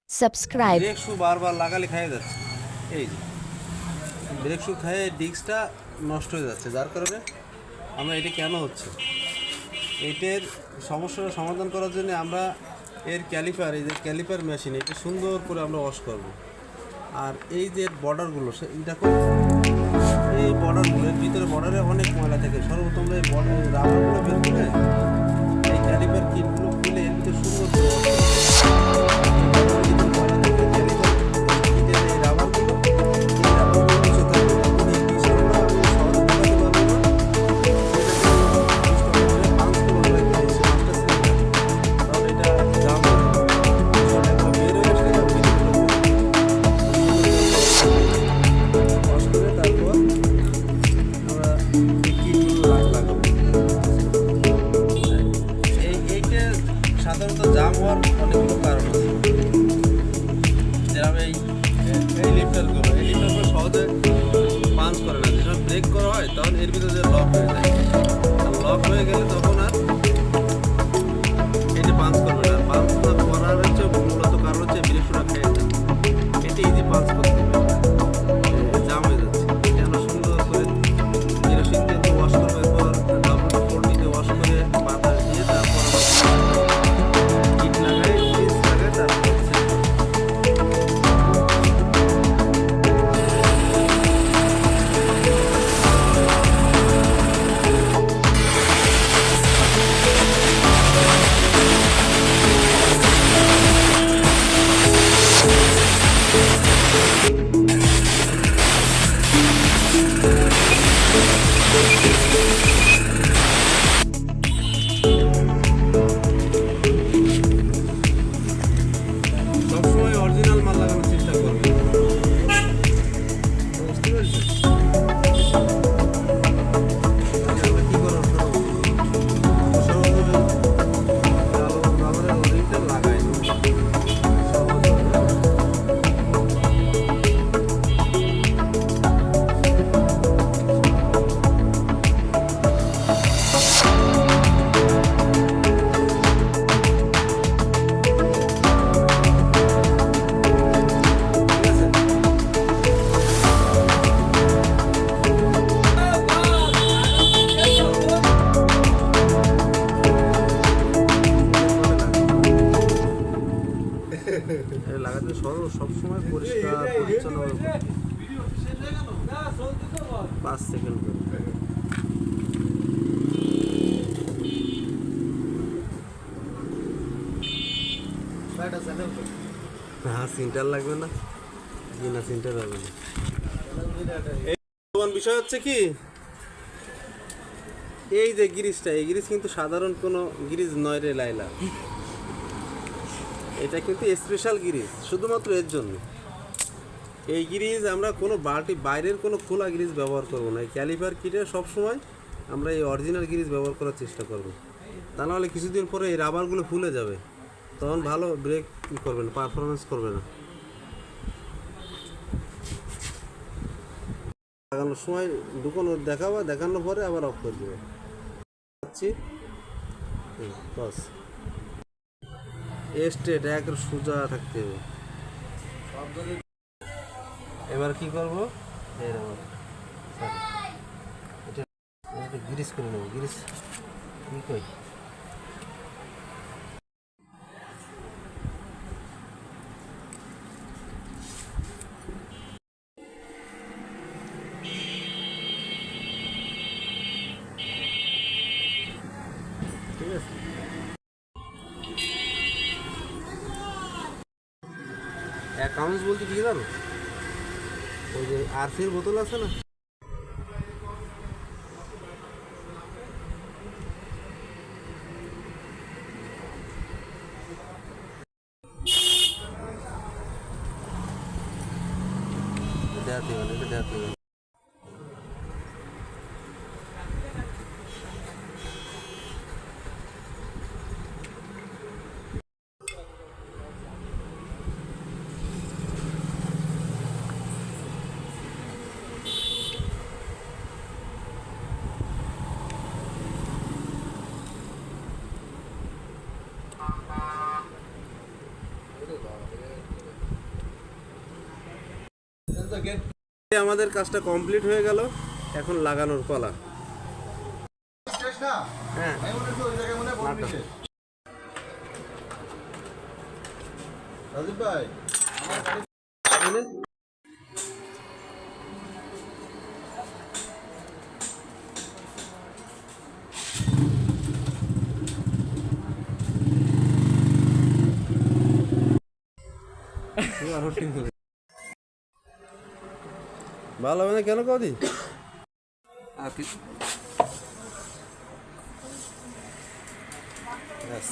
subscribe, brake shoe বারবার লাগালে খেয়ে যাচ্ছে। এই যে ব্রেক শু খেয়ে ডিস্কটা নষ্ট হয়ে যাচ্ছে, যার কারণে আমরা এটা কেন হচ্ছে এইটার সমস্যার সমাধান করার জন্য আমরা এর ক্যালিপার, এই যে ক্যালিপার মেশিন, এটা সুন্দর করে আমরা ওয়াশ করব। আর এই যে বর্ডারগুলো, দেখো এই বর্ডারগুলোর ভিতরে বর্ডারে অনেক ময়লা থাকে। সর্বপ্রথম এই রাবারগুলো বের করে এই ক্যালিপার কিটগুলো খুলে এর ভিতরে সুন্দর করে wash করব। সাধারণত জাম হওয়ার অনেকগুলো কারণ আছে, যেরকম এই লিফটারগুলো সহজে পাঞ্চ করে না। যখন ব্রেক করা হয় তখন এর ভিতরে লক হয়ে যায়, লক হয়ে গেলে তখন আর এটি পাঞ্চ করবে না। পাঞ্চ না করার হচ্ছে মূলত কারণ হচ্ছে ব্রেক শুরা খেয়ে যায়, এটি ইজি পাঞ্চ করতে হবে, জাম হয়ে যাচ্ছে। এটা আমরা সুন্দর করে কেরোসিন দিয়ে ওয়াশ করবো, এরপর ডাবল দিয়ে ওয়াশ করে বাতাস দিয়ে তারপর কিট লাগাই, পিস লাগাই, তারপর সবসময় অরিজিনাল মাল লাগানোর চেষ্টা করবে, বুঝতে পেরেছেন? আমরা কি করবো, সর্বপ্রথমে রাবারের ওয়ারিংটা লাগাই দেবো। সহজ হবে। ঠিক আছে? এটা লাগাতে সবসময় পরিষ্কার পরিচ্ছন্ন 5 সেকেন্ড করে। হ্যাঁ, সিন্টার লাগবে না, বিনা সিন্টার হবে না। এই বিষয় হচ্ছে কি, এই যে গিরিজটা, এই গিরিজ কিন্তু সাধারণ কোনো গিরিজ নয় রে লাইলা, এটা কিন্তু স্পেশাল গিরিজ শুধুমাত্র এর জন্য। এই গিরিজ আমরা কোনো বাইরের কোনো খোলা গিরিজ ব্যবহার করব না। এই ক্যালিপার কিটে সবসময় আমরা এই অরিজিনাল গিরিজ ব্যবহার করার চেষ্টা করব, তা নাহলে কিছুদিন পরে এই রাবারগুলো ফুলে যাবে, তখন ভালো ব্রেক করবে না, পারফরমেন্স করবে না। লাগানোর সময় দেখানোর পরে আবার অফ করে দেবে। বাস স্ট্রেট একের সোজা থাকতে হবে। এবার কি করবো, গ্রিস করে নেবো। গ্রিস কি কই, ঠিক আছে? অ্যাকাউন্টস বলতে কি জানো, ওই যে আরসির বোতল আছে না, দেখাতে হবে, এটা দেখাতে হবে। আমাদের কাজটা কমপ্লিট হয়ে গেল, এখন লাগানোর পালা। হ্যাঁ রাজীব ভাই ভালো হবে না কেন কদি ব্যাস